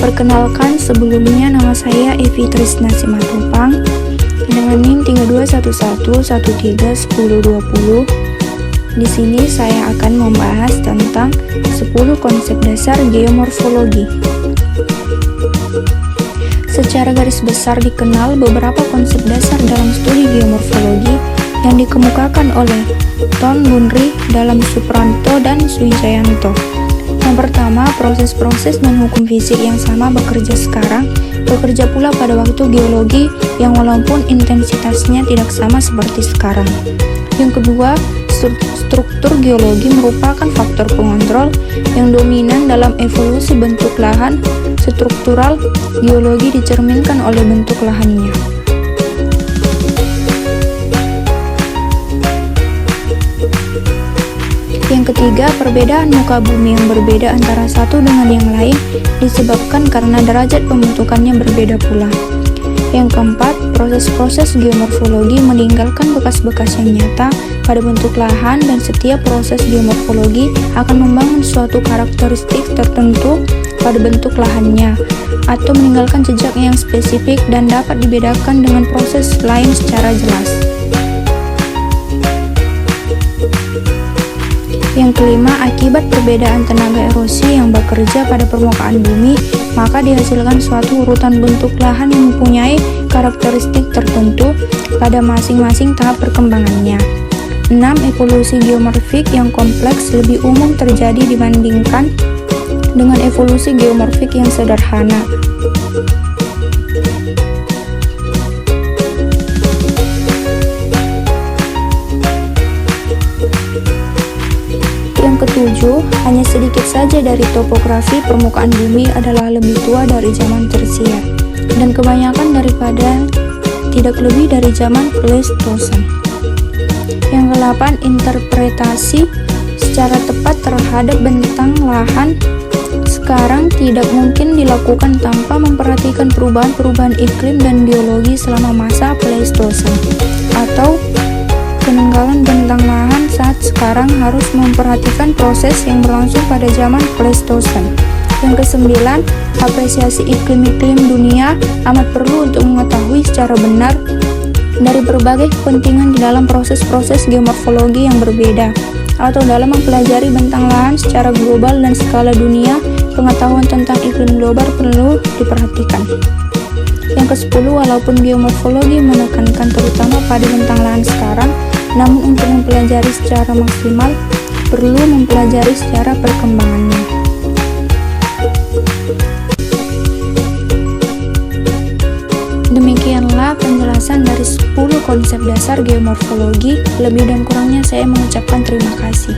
Perkenalkan, sebelumnya nama saya Evi Trisna Simatupang dengan NIM 3211131020. Di sini saya akan membahas tentang 10 konsep dasar geomorfologi. Secara garis besar dikenal beberapa konsep dasar dalam studi geomorfologi yang dikemukakan oleh Ton Bunri, Dalam Supranto, dan Swijayanto. Yang pertama, proses-proses dan hukum fisik yang sama bekerja sekarang, bekerja pula pada waktu geologi yang walaupun intensitasnya tidak sama seperti sekarang. Yang kedua, struktur geologi merupakan faktor pengontrol yang dominan dalam evolusi bentuk lahan. Struktural geologi dicerminkan oleh bentuk lahannya. Yang ketiga, perbedaan muka bumi yang berbeda antara satu dengan yang lain disebabkan karena derajat pembentukannya berbeda pula. Yang keempat, proses-proses geomorfologi meninggalkan bekas-bekas yang nyata pada bentuk lahan, dan setiap proses geomorfologi akan membangun suatu karakteristik tertentu pada bentuk lahannya, atau meninggalkan jejak yang spesifik dan dapat dibedakan dengan proses lain secara jelas. Yang kelima, akibat perbedaan tenaga erosi yang bekerja pada permukaan bumi, maka dihasilkan suatu urutan bentuk lahan yang mempunyai karakteristik tertentu pada masing-masing tahap perkembangannya. 6. Evolusi geomorfik yang kompleks lebih umum terjadi dibandingkan dengan evolusi geomorfik yang sederhana. Yang ketujuh, hanya sedikit saja dari topografi permukaan bumi adalah lebih tua dari zaman tersier, dan kebanyakan daripada tidak lebih dari zaman Pleistosen. Yang ke-8, interpretasi secara tepat terhadap bentang lahan sekarang tidak mungkin dilakukan tanpa memperhatikan perubahan-perubahan iklim dan geologi selama masa Pleistosen, atau penanggalan bentang lahan saat sekarang harus memperhatikan proses yang berlangsung pada zaman Pleistosen. Yang ke-9, apresiasi iklim-iklim dunia amat perlu untuk mengetahui secara benar dari berbagai kepentingan di dalam proses-proses geomorfologi yang berbeda, atau dalam mempelajari bentang lahan secara global dan skala dunia. Pengetahuan tentang iklim global perlu diperhatikan. Yang ke-10, walaupun geomorfologi menekankan terutama pada bentang lahan sekarang, namun untuk mempelajari secara maksimal perlu mempelajari secara perkembangannya. Demikianlah penjelasan dari 10 konsep dasar geomorfologi. Lebih dan kurangnya saya mengucapkan terima kasih.